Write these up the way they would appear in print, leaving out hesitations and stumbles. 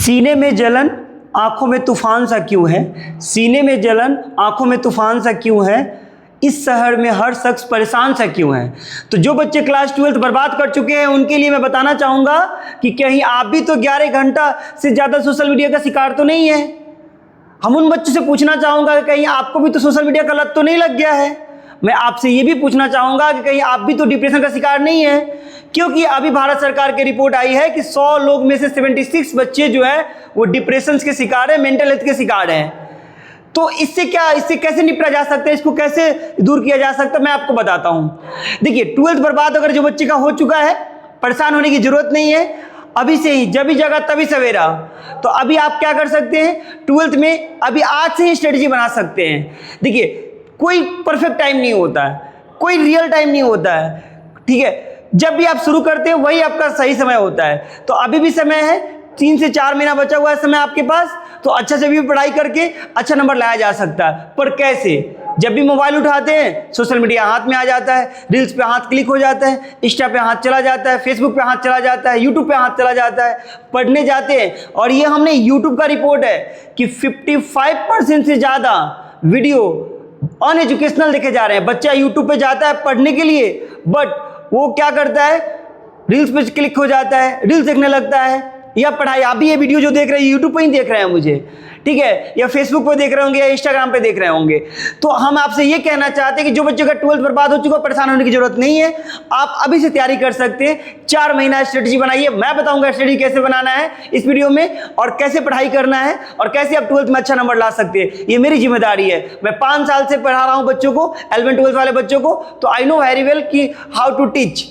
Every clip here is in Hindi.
सीने में जलन आंखों में तूफान सा क्यों है, सीने में जलन आंखों में तूफान सा क्यों है, इस शहर में हर शख्स परेशान सा क्यों है। तो जो बच्चे क्लास 12 बर्बाद कर चुके हैं उनके लिए मैं बताना चाहूँगा कि कहीं आप भी तो 11 घंटा से ज़्यादा सोशल मीडिया का शिकार तो नहीं है। हम उन बच्चों से पूछना चाहूँगा कि कहीं आपको भी तो सोशल मीडिया का लत तो नहीं लग गया है। मैं आपसे ये भी पूछना चाहूँगा कि कहीं आप भी तो डिप्रेशन का शिकार नहीं है, क्योंकि अभी भारत सरकार की रिपोर्ट आई है कि 100 लोग में से 76 बच्चे जो है वो डिप्रेशन के शिकार है, मेंटल हेल्थ के शिकार हैं। तो इससे कैसे निपटा जा सकता है, इसको कैसे दूर किया जा सकता है, मैं आपको बताता हूँ। देखिए 12th बर्बाद अगर जो बच्चे का हो चुका है, परेशान होने की जरूरत नहीं है। अभी से ही जब भी जगह तभी सवेरा। तो अभी आप क्या कर सकते हैं, 12th में अभी आज से ही स्ट्रेटजी बना सकते हैं। देखिए कोई परफेक्ट टाइम नहीं होता है, कोई रियल टाइम नहीं होता है, ठीक है। जब भी आप शुरू करते हैं वही आपका सही समय होता है। तो अभी भी समय है, 3 से 4 महीना बचा हुआ है समय आपके पास, तो अच्छा से भी पढ़ाई करके अच्छा नंबर लाया जा सकता है। पर कैसे? जब भी मोबाइल उठाते हैं सोशल मीडिया हाथ में आ जाता है, रील्स पे हाथ क्लिक हो जाता है, इंस्टा पे हाथ चला जाता है, फेसबुक पे हाथ चला जाता है, यूट्यूब पे हाथ चला जाता है, पढ़ने जाते हैं। और ये हमने यूट्यूब का रिपोर्ट है कि 55% से ज़्यादा वीडियो अनएजुकेशनल देखे जा रहे हैं। बच्चा यूट्यूब पे जाता है पढ़ने के लिए, बट वो क्या करता है, रील्स पे क्लिक हो जाता है, रील्स देखने लगता है। या पढ़ाई, आप भी ये वीडियो जो देख रहे हैं यूट्यूब पे ही देख रहे हैं मुझे, ठीक है, या फेसबुक पे देख रहे होंगे या इंस्टाग्राम पे देख रहे होंगे। तो हम आपसे ये कहना चाहते हैं कि जो बच्चों का 12th बर्बाद हो चुका, परेशान होने की जरूरत नहीं है। आप अभी से तैयारी कर सकते हैं। 4 महीना स्ट्रेटजी बनाइए। मैं बताऊंगा स्ट्रेटजी कैसे बनाना है इस वीडियो में, और कैसे पढ़ाई करना है, और कैसे आप 12th में अच्छा नंबर ला सकते हैं। ये मेरी जिम्मेदारी है। मैं 5 साल से पढ़ा रहा हूँ बच्चों को, 11th 12th वाले बच्चों को, तो आई नो वेरी वेल कि how to teach,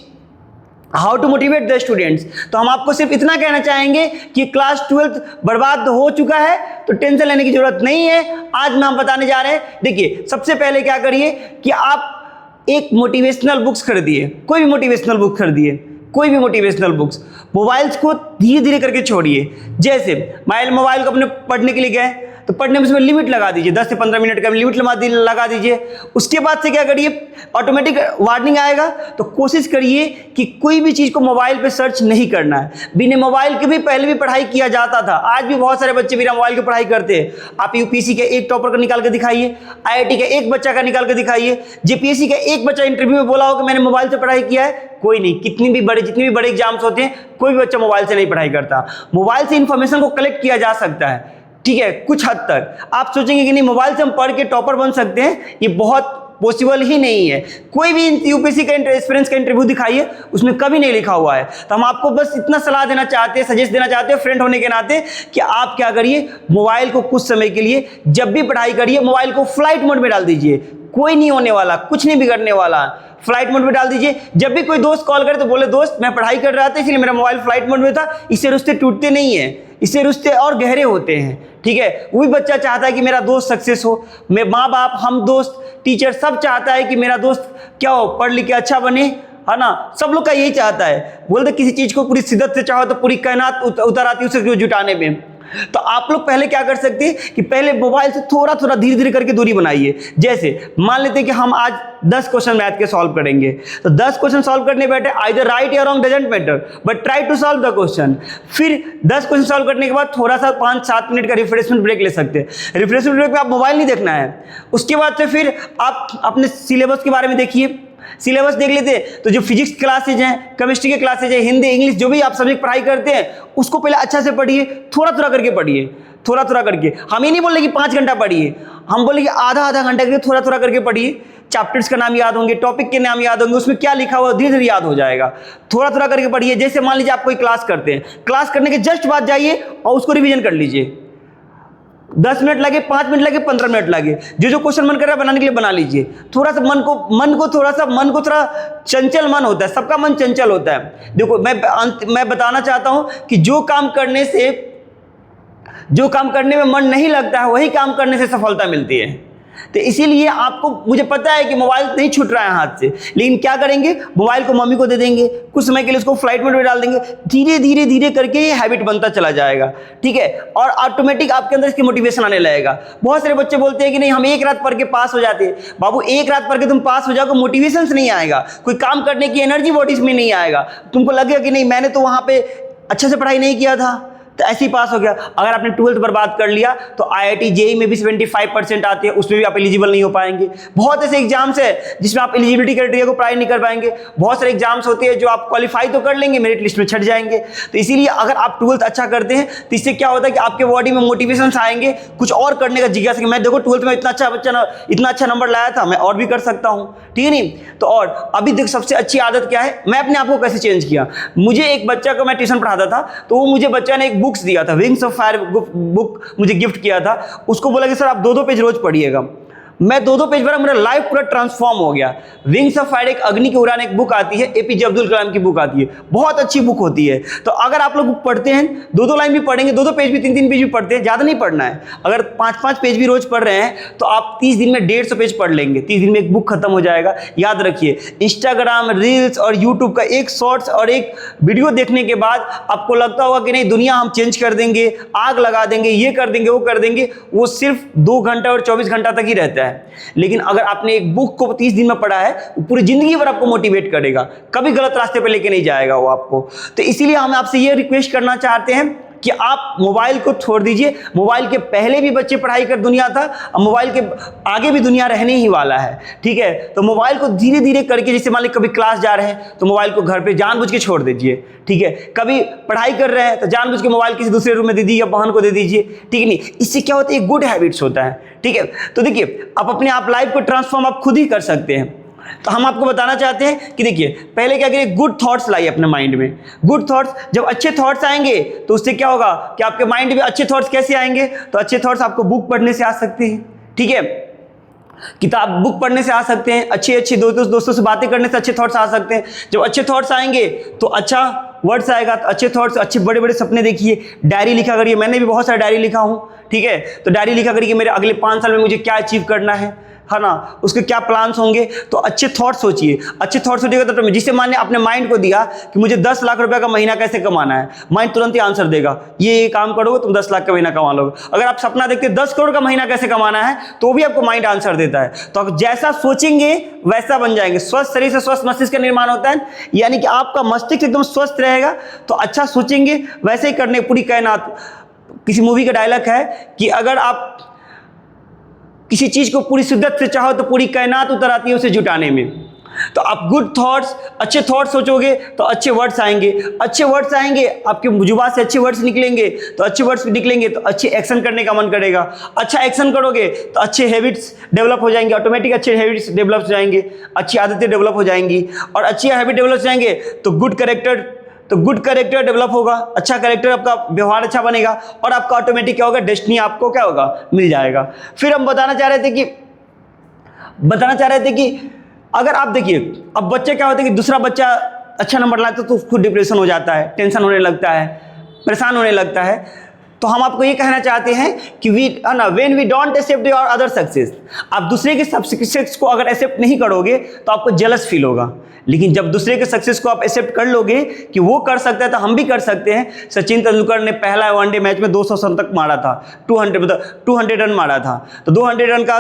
how to motivate the students. तो हम आपको सिर्फ इतना कहना चाहेंगे कि क्लास 12th बर्बाद हो चुका है तो टेंशन लेने की जरूरत नहीं है। आज मैं हम बताने जा रहे हैं। देखिए सबसे पहले क्या करिए कि आप एक मोटिवेशनल बुक्स खरीदिए, कोई भी मोटिवेशनल बुक खरीदिए, कोई भी मोटिवेशनल बुक्स। मोबाइल्स को धीरे धीरे करके छोड़िए। जैसे मोबाइल को अपने पढ़ने के लिए गए तो पढ़ने में उसमें लिमिट लगा दीजिए, 10 से 15 मिनट का लिमिट लगा दीजिए। उसके बाद से क्या करिए, ऑटोमेटिक वार्निंग आएगा तो कोशिश करिए कि कोई भी चीज़ को मोबाइल पे सर्च नहीं करना है। बिना मोबाइल के भी पहले भी पढ़ाई किया जाता था, आज भी बहुत सारे बच्चे बिना मोबाइल के पढ़ाई करते हैं। आप यूपीएससी के एक टॉपर का निकाल के दिखाइए, आईआईटी के एक बच्चा का निकाल के दिखाइए, जेपीएससी का एक बच्चा इंटरव्यू में बोला हो कि मैंने मोबाइल से पढ़ाई किया है। कोई नहीं। जितने भी बड़े एग्जाम्स होते हैं कोई भी बच्चा मोबाइल से नहीं पढ़ाई करता। मोबाइल से इंफॉर्मेशन को कलेक्ट किया जा सकता है, ठीक है, कुछ हद तक। आप सोचेंगे कि नहीं मोबाइल से हम पढ़ के टॉपर बन सकते हैं, ये बहुत पॉसिबल ही नहीं है। कोई भी यूपीएससी का एक्सपीरियंस का इंटरव्यू दिखाइए, उसमें कभी नहीं लिखा हुआ है। तो हम आपको बस इतना सलाह देना चाहते हैं, सजेस्ट देना चाहते हैं फ्रेंड होने के नाते, कि आप क्या करिए, मोबाइल को कुछ समय के लिए जब भी पढ़ाई करिए मोबाइल को फ्लाइट मोड में डाल दीजिए। कोई नहीं होने वाला, कुछ नहीं बिगड़ने वाला, फ्लाइट मोड में डाल दीजिए। जब भी कोई दोस्त कॉल करे तो बोले दोस्त मैं पढ़ाई कर रहा था इसलिए मेरा मोबाइल फ्लाइट मोड में था। इससे रिश्ते टूटते नहीं है, इससे रिश्ते और गहरे होते हैं, ठीक है। वही बच्चा चाहता है कि मेरा दोस्त सक्सेस हो, मैं माँ बाप, हम दोस्त, टीचर सब चाहता है कि मेरा दोस्त क्या हो, पढ़ लिख के अच्छा बने, है ना। सब लोग का यही चाहता है। बोलते किसी चीज को पूरी शिद्दत से चाहो तो पूरी कायनात उतर आती है उसे जुटाने में। तो आप लोग पहले क्या कर सकते हैं कि पहले मोबाइल से थोड़ा थोड़ा धीरे धीरे करके दूरी बनाइए। जैसे मान लेते हैं कि हम आज 10 क्वेश्चन मैथ के सॉल्व करेंगे, तो 10 क्वेश्चन सॉल्व करने बैठे, आइदर राइट या wrong doesn't matter, but try to solve the question. फिर 10 क्वेश्चन सॉल्व करने के बाद थोड़ा सा 5-7 मिनट का रिफ्रेशमेंट ब्रेक ले सकते हैं। रिफ्रेशमेंट ब्रेक में आप मोबाइल नहीं देखना है। उसके बाद से फिर आप अपने सिलेबस के बारे में देखिए। सिलेबस देख लेते हैं तो जो फिजिक्स क्लासेज हैं, केमिस्ट्री के क्लासेज हैं, हिंदी इंग्लिश जो भी आप सब्जेक्ट पढ़ाई करते हैं उसको पहले अच्छा से पढ़िए, थोड़ा थोड़ा करके पढ़िए, थोड़ा थोड़ा करके। हम ये नहीं बोल रहे कि 5 घंटा पढ़िए, हम बोले कि आधा घंटा करके थोड़ा थोड़ा करके पढ़िए। चैप्टर्स का नाम याद होंगे, टॉपिक के नाम याद होंगे, उसमें क्या लिखा हुआ धीरे धीरे याद हो जाएगा। थोड़ा थोड़ा करके पढ़िए। जैसे मान लीजिए आप कोई क्लास करते हैं, क्लास करने के जस्ट बाद जाइए और उसको रिविजन कर लीजिए। 10 मिनट लगे, 5 मिनट लगे, 15 मिनट लगे, जो क्वेश्चन मन कर रहा है बनाने के लिए बना लीजिए। थोड़ा सा मन को थोड़ा चंचल मन होता है, सबका मन चंचल होता है। देखो मैं बताना चाहता हूं कि जो काम करने में मन नहीं लगता है वही काम करने से सफलता मिलती है। तो इसीलिए आपको, मुझे पता है कि मोबाइल नहीं छूट रहा है हाथ से, लेकिन क्या करेंगे, मोबाइल को मम्मी को दे देंगे, कुछ समय के लिए उसको फ्लाइट मोड में डाल देंगे। धीरे धीरे करके ये हैबिट बनता चला जाएगा, ठीक है, और ऑटोमेटिक आपके अंदर इसकी मोटिवेशन आने लगेगा। बहुत सारे बच्चे बोलते हैं कि नहीं हम एक रात पढ़ के पास हो जाते हैं। बाबू एक रात पढ़ के तुम पास हो जाओगे, मोटिवेशन नहीं आएगा, कोई काम करने की एनर्जी बॉडी में नहीं आएगा। तुमको लगेगा कि नहीं मैंने तो वहाँ पे अच्छे से पढ़ाई नहीं किया था, तो ऐसे ही पास हो गया। अगर आपने 12th बर्बाद कर लिया तो IIT JEE में भी 75% आते हैं, उसमें भी आप एलिजिबल नहीं हो पाएंगे। बहुत ऐसे एग्जाम्स है जिसमें आप एलिजिबिलिटी क्राइटेरिया को अप्लाई नहीं कर पाएंगे। बहुत सारे एग्जाम्स होते हैं जो आप क्वालिफाई तो कर लेंगे, मेरिट लिस्ट में छट जाएंगे। तो इसीलिए अगर आप 12th अच्छा करते हैं तो इससे क्या होता है कि आपके बॉडी में मोटिवेशन आएंगे कुछ और करने का, जिज्ञासा कि मैं देखो 12th में इतना अच्छा नंबर लाया था, मैं और भी कर सकता हूँ, ठीक है नहीं। तो और अभी देख सबसे अच्छी आदत क्या है, मैं अपने आप को कैसे चेंज किया। मुझे एक बच्चा को मैं ट्यूशन पढ़ाता था, तो वो मुझे बच्चा ने एक बुक्स दिया था, विंग्स ऑफ फायर बुक मुझे गिफ्ट किया था। उसको बोला कि सर आप 2-2 पेज रोज पढ़िएगा। मैं 2-2 पेज पढ़ा, मेरा लाइफ पूरा ट्रांसफॉर्म हो गया। विंग्स ऑफ फायर एक अग्नि की उड़ान एक बुक आती है, APJ अब्दुल कलाम की बुक आती है, बहुत अच्छी बुक होती है। तो अगर आप लोग बुक पढ़ते हैं, 2-2 लाइन भी पढ़ेंगे, 2-2 पेज भी 3-3 पेज भी पढ़ते हैं, ज़्यादा नहीं पढ़ना है। अगर 5-5 पेज भी रोज पढ़ रहे हैं तो आप 30 दिन में 150 पेज पढ़ लेंगे, 30 दिन में एक बुक खत्म हो जाएगा। याद रखिए, इंस्टाग्राम रील्स और यूट्यूब का एक शॉर्ट्स और एक वीडियो देखने के बाद आपको लगता होगा कि नहीं दुनिया हम चेंज कर देंगे, आग लगा देंगे, ये कर देंगे, वो कर देंगे, वो सिर्फ 2 घंटा और 24 घंटा तक ही रहता है। लेकिन अगर आपने एक बुक को 30 दिन में पढ़ा है, वो पूरी जिंदगी भर आपको मोटिवेट करेगा, कभी गलत रास्ते पे लेके नहीं जाएगा वो आपको। तो इसीलिए हम आपसे ये रिक्वेस्ट करना चाहते हैं कि आप मोबाइल को छोड़ दीजिए। मोबाइल के पहले भी बच्चे पढ़ाई कर दुनिया था, अब मोबाइल के आगे भी दुनिया रहने ही वाला है, ठीक है। तो मोबाइल को धीरे धीरे करके, जैसे मान लीजिए कभी क्लास जा रहे हैं तो मोबाइल को घर पे जानबूझ के छोड़ दीजिए, ठीक है। कभी पढ़ाई कर रहे हैं तो जानबूझ के मोबाइल किसी दूसरे रूम में दे दीजिए या बहन को दे दीजिए, ठीक है नहीं। इससे क्या होता है, गुड हैबिट्स होता है, ठीक है। तो देखिए आप अपने आप लाइफ को ट्रांसफॉर्म आप खुद ही कर सकते हैं। तो हम आपको बताना चाहते हैं कि देखिए पहले क्या करिए, गुड थॉट्स लाइए अपने माइंड में। गुड थॉट्स, जब अच्छे थॉट्स आएंगे तो उससे क्या होगा कि आपके माइंड में अच्छे थॉट्स कैसे आएंगे, तो अच्छे थॉट्स आपको बुक पढ़ने से आ सकते हैं, ठीक है। किताब बुक पढ़ने से आ सकते हैं, अच्छे दोस्तों से बातें करने से अच्छे थॉट्स आ सकते हैं। जब अच्छे थॉट्स आएंगे तो अच्छा वर्ड्स आएगा, तो अच्छे थॉट्स, अच्छे बड़े बड़े सपने देखिए, डायरी लिखा करिए। मैंने भी बहुत सारा डायरी लिखा हूँ, ठीक है। तो डायरी लिखा करिए कि मेरे अगले 5 साल में मुझे क्या अचीव करना है ना, उसके क्या प्लान्स होंगे। तो अच्छे थॉट्स सोचिए, अच्छे थॉट्स सोचिएगा तो जिससे माने अपने माइंड को दिया कि मुझे 10 लाख रुपए का महीना कैसे कमाना है, माइंड तुरंत ही आंसर देगा, ये काम करोगे तुम 10 लाख का महीना कमा लोगे। अगर आप सपना देखते 10 करोड़ का महीना कैसे कमाना है, तो भी आपको माइंड आंसर देता है। तो आप जैसा सोचेंगे वैसा बन जाएंगे। स्वस्थ शरीर से स्वस्थ मस्तिष्क का निर्माण होता है, यानी कि आपका मस्तिष्क एकदम स्वस्थ रहेगा तो अच्छा सोचेंगे वैसे ही करने पूरी कायनात। किसी मूवी का डायलॉग है कि अगर आप किसी चीज को पूरी शिद्दत से चाहो तो पूरी कायनात उतर आती है उसे जुटाने में। तो आप गुड थॉट्स, अच्छे थॉट्स सोचोगे तो अच्छे वर्ड्स आएंगे, अच्छे वर्ड्स आएंगे, आपके जुबान से अच्छे वर्ड्स निकलेंगे, तो अच्छे वर्ड्स निकलेंगे तो अच्छे एक्शन करने का मन करेगा। अच्छा एक्शन करोगे तो अच्छे हैबिट्स डेवलप हो जाएंगे, ऑटोमेटिक अच्छे हैबिट्स डेवलप हो जाएंगे, अच्छी आदतें डेवलप हो जाएंगी, और अच्छी हैबिट डेवलप हो जाएंगे तो गुड कैरेक्टर डेवलप होगा। अच्छा कैरेक्टर, आपका व्यवहार अच्छा बनेगा और आपका ऑटोमेटिक क्या होगा, डेस्टिनी आपको क्या होगा, मिल जाएगा। फिर हम बताना चाह रहे थे कि अगर आप देखिए, अब बच्चे क्या होते हैं कि दूसरा बच्चा अच्छा नंबर लाता है तो खुद डिप्रेशन हो जाता है, टेंशन होने लगता है, परेशान होने लगता है। तो हम आपको ये कहना चाहते हैं कि when we don't accept your other success, आप दूसरे के सक्सेस को अगर एक्सेप्ट नहीं करोगे तो आपको जेलस फील होगा। लेकिन जब दूसरे के सक्सेस को आप एक्सेप्ट कर लोगे कि वो कर सकता है तो हम भी कर सकते हैं। सचिन तेंदुलकर ने पहला वनडे मैच में 200 शतक मारा था, 200 रन मारा था। तो 200 रन का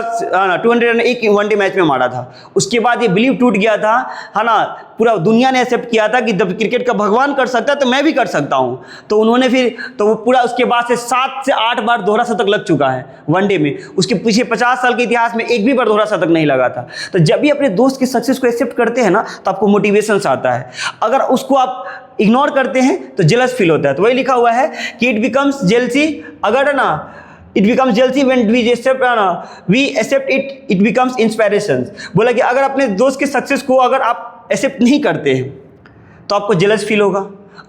200 रन एक वनडे मैच में मारा था। उसके बाद ये बिलीव टूट गया था, है ना। पूरा दुनिया ने एक्सेप्ट किया था कि जब क्रिकेट का भगवान कर सकता है तो मैं भी कर सकता हूँ। तो उन्होंने फिर तो वो पूरा उसके बाद से 7 से 8 बार दोहरा शतक लग चुका है वनडे में। उसके पीछे 50 साल के इतिहास में एक भी बार दोहरा शतक नहीं लगा था। तो जब भी अपने दोस्त के सक्सेस को एक्सेप्ट करते हैं ना तो आपको मोटिवेशन आता है। अगर उसको आप इग्नोर करते हैं तो जेलस फील होता है। तो वही लिखा हुआ है कि इट बिकम्स जेलसी, अगर ना it becomes jealousy when we accept it becomes inspiration. बोला कि अगर अपने दोस्त के सक्सेस को अगर आप एक्सेप्ट नहीं करते हैं तो आपको जेलस फील होगा।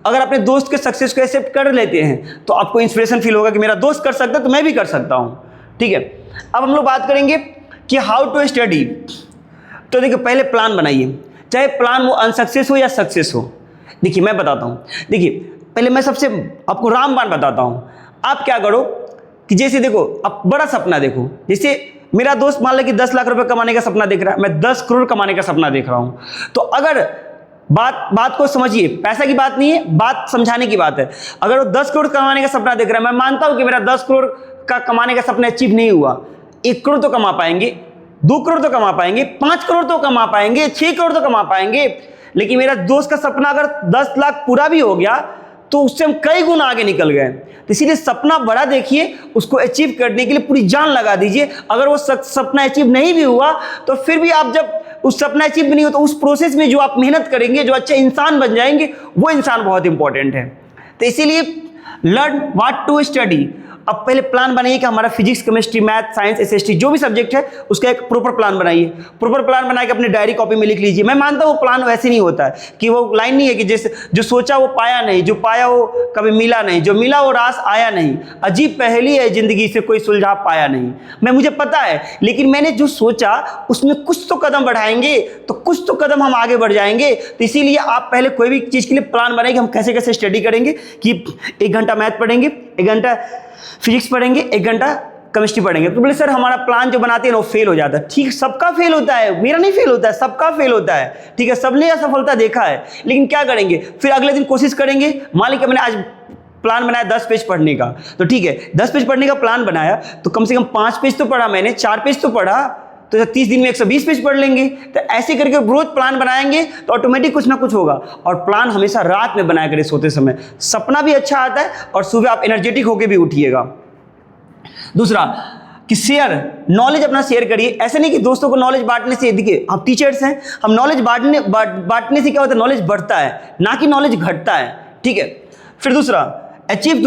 अगर अपने दोस्त के सक्सेस को एक्सेप्ट कर लेते हैं तो आपको इंस्पिरेशन फील होगा कि मेरा दोस्त कर सकता है तो मैं भी कर सकता हूँ, ठीक है। अब हम लोग बात करेंगे कि हाउ टू स्टडी। तो देखिए पहले प्लान बनाइए, चाहे प्लान वो अनसक्सेस हो या सक्सेस हो। देखिए मैं बताता हूँ, देखिए पहले मैं सबसे आपको रामबाण बताता हूँ। आप क्या करो कि जैसे देखो, आप बड़ा सपना देखो। जैसे मेरा दोस्त मान लो कि 10 लाख रुपए कमाने का सपना देख रहा है, मैं 10 करोड़ कमाने का सपना देख रहा हूँ। तो अगर बात को समझिए, पैसा की बात नहीं है, बात समझाने की बात है। अगर वो 10 करोड़ कमाने का सपना देख रहा है, मैं मानता हूँ कि मेरा 10 करोड़ का कमाने का सपना अचीव नहीं हुआ, 1 करोड़ तो कमा पाएंगे, 2 करोड़ तो कमा पाएंगे, 5 करोड़ तो कमा पाएंगे, 6 करोड़ तो कमा पाएंगे। लेकिन मेरा दोस्त का सपना अगर 10 लाख पूरा भी हो गया तो उससे हम कई गुना आगे निकल गए। तो इसीलिए सपना बड़ा देखिए, उसको अचीव करने के लिए पूरी जान लगा दीजिए। अगर वो सपना अचीव नहीं भी हुआ तो फिर भी आप जब उस सपना अचीव नहीं हो तो उस प्रोसेस में जो आप मेहनत करेंगे, जो अच्छे इंसान बन जाएंगे, वो इंसान बहुत इंपॉर्टेंट है। तो इसीलिए लर्न व्हाट टू स्टडी। अब पहले प्लान बनाइए कि हमारा physics, chemistry, math, science, SST जो भी सब्जेक्ट है उसका एक प्रॉपर प्लान बनाइए। प्रॉपर प्लान बना के अपने डायरी कॉपी में लिख लीजिए। मैं मानता हूँ वो प्लान वैसे नहीं होता है कि वो लाइन नहीं है कि जैसे जो सोचा वो पाया नहीं, जो पाया वो कभी मिला नहीं, जो मिला वो रास आया नहीं। अजीब पहेली है जिंदगी से कोई सुलझा पाया नहीं। मुझे पता है, लेकिन मैंने जो सोचा उसमें कुछ तो कदम बढ़ाएंगे तो कुछ तो कदम हम आगे बढ़ जाएंगे। तो इसीलिए आप पहले कोई भी चीज़ के लिए प्लान बनाएंगे, हम कैसे कैसे स्टडी करेंगे कि 1 घंटा मैथ पढ़ेंगे, 1 घंटा फिजिक्स पढ़ेंगे, 1 घंटा केमिस्ट्री पढ़ेंगे। तो बोले सर हमारा प्लान जो बनाते हैं ना वो फेल हो जाता है। ठीक, सबका फेल होता है, मेरा नहीं फेल होता है, सबका फेल होता है। ठीक है, सबने असफलता देखा है, लेकिन क्या करेंगे फिर अगले दिन कोशिश करेंगे। मान लीजिए मैंने आज प्लान बनाया 10 पेज पढ़ने का, तो ठीक है 10 पेज पढ़ने का प्लान बनाया तो कम से कम 5 पेज तो पढ़ा मैंने, 4 पेज तो पढ़ा, तो 30 दिन में 120 पेज पढ़ लेंगे। तो ऐसे करके रोज प्लान बनाएंगे तो ऑटोमेटिक कुछ ना कुछ होगा। और प्लान हमेशा रात में बनाया करें सोते समय, सपना भी अच्छा आता है और सुबह आप एनर्जेटिक होकर भी उठिएगा। दूसरा कि शेयर नॉलेज अपना शेयर करिए। ऐसे नहीं कि दोस्तों को नॉलेज बांटने से, देखिए हम टीचर्स हैं, हम नॉलेज बांटने से क्या होता है, नॉलेज बढ़ता है, ना कि नॉलेज घटता है। ठीक है, फिर दूसरा अचीव्स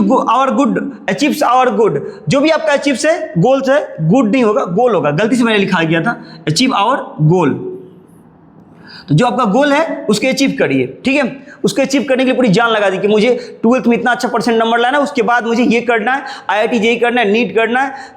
आवर गुड। जो भी आपका अचीव्स है, गोल्स है, गुड नहीं होगा, गोल होगा। गलती से मैंने लिखा गया था अचीव आवर गोल। तो जो आपका गोल है उसके अचीव करिए। ठीक है, उसको अचीव करने के लिए पूरी जान लगा दी कि मुझे 12th में इतना अच्छा % नंबर लाना है, उसके बाद मुझे ये करना है, IIT JEE करना है, नीट करना है,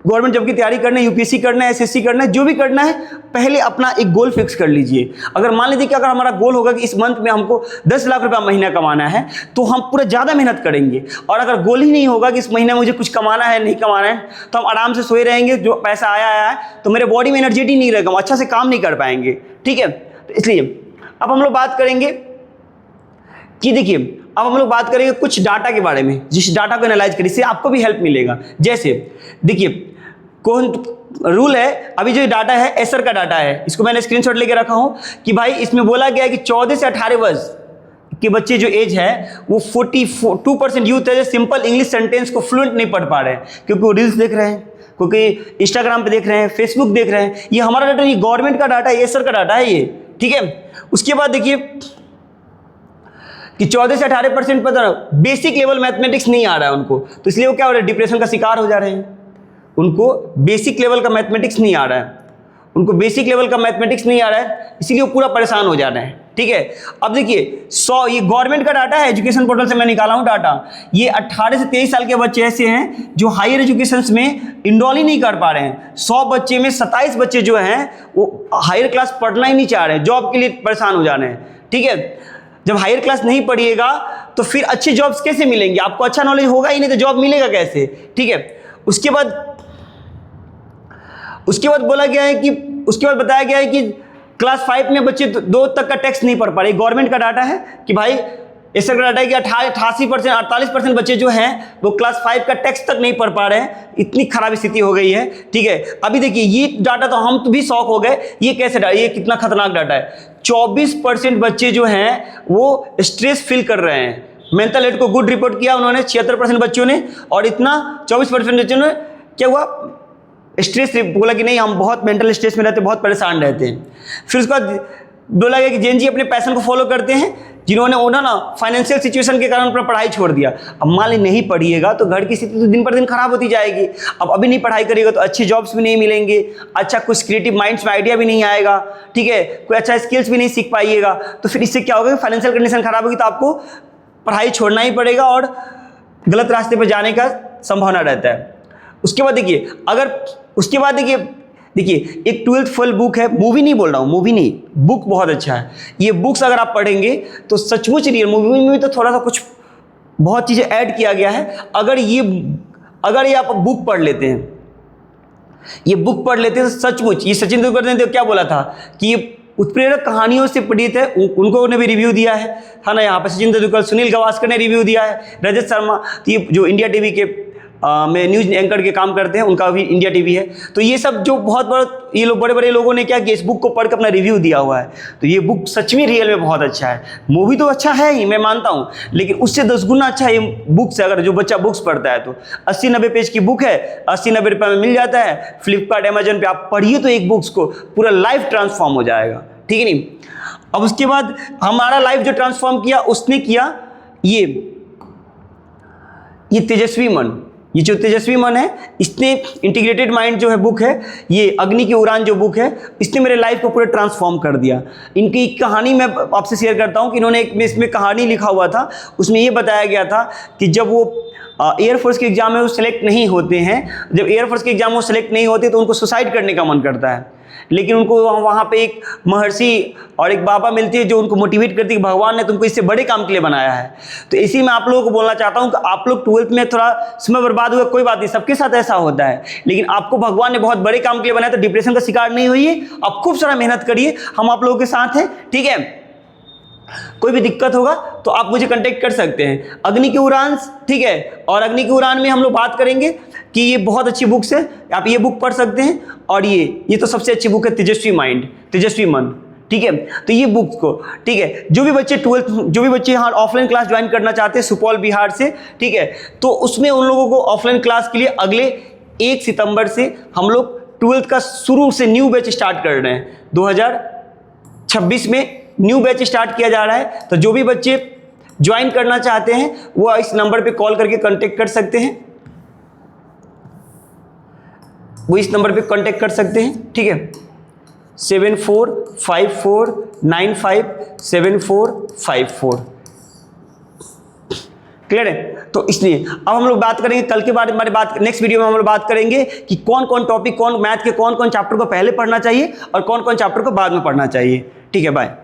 गवर्नमेंट जॉब की तैयारी करना है, UPSC करना है, SSC करना है, जो भी करना है पहले अपना एक गोल फिक्स कर लीजिए। अगर मान लीजिए कि अगर हमारा गोल होगा कि इस मंथ में हमको 10 लाख रुपया महीना कमाना है तो हम पूरा ज़्यादा मेहनत करेंगे। और अगर गोल ही नहीं होगा कि इस महीने मुझे कुछ कमाना है, नहीं कमाना है, तो हम आराम से सोए रहेंगे, जो पैसा आया है तो मेरे बॉडी में एनर्जेटिक नहीं रहेगा, हम अच्छा से काम नहीं कर पाएंगे। ठीक है, तो इसलिए अब हम लोग बात करेंगे कि देखिए अब हम लोग बात करेंगे कुछ डाटा के बारे में, जिस डाटा को एनालाइज करिए, इससे आपको भी हेल्प मिलेगा। जैसे देखिए कौन रूल है, अभी जो डाटा है एसर का डाटा है, इसको मैंने स्क्रीनशॉट लेके रखा हूं कि भाई इसमें बोला गया है कि 14 से 18 वर्ष के बच्चे जो एज है वो 42% यूथ है जो सिंपल इंग्लिश सेंटेंस को फ्लुएंट नहीं पढ़ पा रहे हैं, क्योंकि वो रील्स देख रहे हैं, क्योंकि इंस्टाग्राम पे देख रहे हैं, फेसबुक देख रहे हैं। ये हमारा डाटा, ये गवर्नमेंट का डाटा है, एसर का डाटा है ये। ठीक है, उसके बाद देखिए कि 14 से 18% पता बेसिक लेवल मैथमेटिक्स नहीं आ रहा है उनको, तो इसलिए वो क्या हो रहा है, डिप्रेशन का शिकार हो जा रहे हैं। उनको बेसिक लेवल का मैथमेटिक्स नहीं आ रहा है, उनको बेसिक लेवल का मैथमेटिक्स नहीं आ रहा है, इसीलिए वो पूरा परेशान हो जा रहे हैं। ठीक है, अब देखिए ये गवर्नमेंट का डाटा है, एजुकेशन पोर्टल से मैं निकाला हूं डाटा। ये 18 से 23 साल के बच्चे ऐसे हैं जो हायर एजुकेशन में इनरोल ही नहीं कर पा रहे हैं। 100 बच्चे में 27 बच्चे जो हैं वो हायर क्लास पढ़ना ही नहीं चाह रहे हैं, जॉब के लिए परेशान हो जा रहे हैं। ठीक है, जब हायर क्लास नहीं पढ़िएगा तो फिर अच्छे जॉब्स कैसे मिलेंगे, आपको अच्छा नॉलेज होगा ही नहीं तो जॉब मिलेगा कैसे। ठीक है, उसके बाद बोला गया है कि उसके बाद बताया गया है कि क्लास 5 में बच्चे 2 तक का टेक्स्ट नहीं पढ़ पा रहे। गवर्नमेंट का डाटा है कि भाई ऐसा डाटा है कि 88% 48% बच्चे जो हैं वो क्लास 5 का टेक्स्ट तक नहीं पढ़ पा रहे हैं। इतनी खराब स्थिति हो गई है। ठीक है, अभी देखिए ये डाटा तो हम तो भी शॉक हो गए, ये कैसे डाटा, ये कितना खतरनाक डाटा है। 24% बच्चे जो हैं वो स्ट्रेस फील कर रहे हैं। मेंटल हेल्थ को गुड रिपोर्ट किया उन्होंने 76% बच्चों ने, और इतना 24% बच्चों ने क्या हुआ, स्ट्रेस बोला कि नहीं हम बहुत मेंटल स्ट्रेस में रहते हैं, बहुत परेशान रहते हैं। फिर उसके बाद बोला गया कि जैन जी अपने पैशन को फॉलो करते हैं, जिन्होंने ना फाइनेंशियल सिचुएशन के कारण अपना पढ़ाई छोड़ दिया। अब मान ली नहीं पढ़िएगा तो घर की स्थिति तो दिन पर दिन खराब होती जाएगी। अब अभी नहीं पढ़ाई करिएगा तो अच्छी जॉब्स भी नहीं मिलेंगे, अच्छा कुछ क्रिएटिव माइंड्स में आइडिया भी नहीं आएगा। ठीक है, कोई अच्छा स्किल्स भी नहीं सीख पाइएगा, तो फिर इससे क्या होगा, फाइनेंशियल कंडीशन खराब होगी तो आपको पढ़ाई छोड़ना ही पड़ेगा और गलत रास्ते पर जाने का संभावना रहता है। उसके बाद देखिए देखिए एक 12th फेल बुक है, मूवी नहीं बोल रहा हूँ, मूवी नहीं, बुक बहुत अच्छा है। ये बुक्स अगर आप पढ़ेंगे तो सचमुच रियल, मूवी में तो थोड़ा सा कुछ बहुत चीज़ें ऐड किया गया है। अगर ये आप बुक पढ़ लेते हैं, तो सचमुच ये सचिन तेंदुलकर ने क्या बोला था कि ये उत्प्रेरक कहानियों से प्रेरित है, उनको ने भी रिव्यू दिया है ना। यहाँ पर सचिन तेंदुलकर, सुनील गावस्कर ने रिव्यू दिया है, रजत शर्मा, तो ये जो इंडिया टीवी के में न्यूज़ एंकर के काम करते हैं, उनका भी इंडिया टीवी है। तो ये सब जो बहुत बड़ा ये लोग बड़े बड़े लोगों ने क्या कि इस बुक को पढ़ कर अपना रिव्यू दिया हुआ है। तो ये बुक सच में रियल में बहुत अच्छा है। मूवी तो अच्छा है ही, मैं मानता हूँ, लेकिन उससे 10 गुना अच्छा ये बुक से, अगर जो बच्चा बुक्स पढ़ता है तो 80-90 पेज की बुक है, 80-90 रुपये में मिल जाता है। फ्लिपकार्ट, अमेजन पे आप पढ़िए तो एक बुक्स को पूरा लाइफ ट्रांसफॉर्म हो जाएगा, ठीक है नहीं। अब उसके बाद हमारा लाइफ जो ट्रांसफॉर्म किया उसने किया ये तेजस्वी मन। ये जो तेजस्वी मन है, इसने इंटीग्रेटेड माइंड जो है बुक है, ये अग्नि की उड़ान जो बुक है, इसने मेरे लाइफ को पूरे ट्रांसफॉर्म कर दिया। इनकी कहानी मैं आपसे शेयर करता हूँ कि इन्होंने इसमें कहानी लिखा हुआ था, उसमें ये बताया गया था कि जब वो एयरफोर्स के एग्जाम में वो सेलेक्ट नहीं होते हैं, जब एयरफोर्स के एग्जाम में वो सेलेक्ट नहीं होते तो उनको सुसाइड करने का मन करता है, लेकिन उनको वहाँ पे एक महर्षि और एक बाबा मिलती है जो उनको मोटिवेट करती है कि भगवान ने तुमको इससे बड़े काम के लिए बनाया है। तो इसी में आप लोगों को बोलना चाहता हूँ कि आप लोग 12th में थोड़ा समय बर्बाद हुआ, कोई बात नहीं, सबके साथ ऐसा होता है, लेकिन आपको भगवान ने बहुत बड़े काम के लिए बनाया, तो डिप्रेशन का शिकार नहीं होइए, आप खूब सारा मेहनत करिए, हम आप लोगों के साथ हैं, ठीक है। कोई भी दिक्कत होगा तो आप मुझे कांटेक्ट कर सकते हैं। अग्नि की उड़ान, ठीक है, और अग्नि की उड़ान में हम लोग बात करेंगे कि ये बहुत अच्छी बुक्स है, आप ये बुक पढ़ सकते हैं। और ये तो सबसे अच्छी बुक है तेजस्वी माइंड, तेजस्वी मन, ठीक है। तो ये बुक को, ठीक है, जो भी बच्चे यहाँ ऑफलाइन क्लास ज्वाइन करना चाहते हैं सुपौल बिहार से, ठीक है, तो उसमें उन लोगों को ऑफलाइन क्लास के लिए अगले 1 सितंबर से हम लोग 12th का शुरू से न्यू बैच स्टार्ट कर रहे हैं। 2026 में न्यू बैच स्टार्ट किया जा रहा है। तो जो भी बच्चे ज्वाइन करना चाहते हैं वो इस नंबर पे कॉल करके कांटेक्ट कर सकते हैं, ठीक है। 7454957454 क्लियर है। तो इसलिए अब हम लोग बात करेंगे कल के बारे में, नेक्स्ट वीडियो में हम लोग बात करेंगे कि कौन कौन टॉपिक, मैथ के कौन कौन चैप्टर को पहले पढ़ना चाहिए और कौन कौन चैप्टर को बाद में पढ़ना चाहिए, ठीक है। बाय।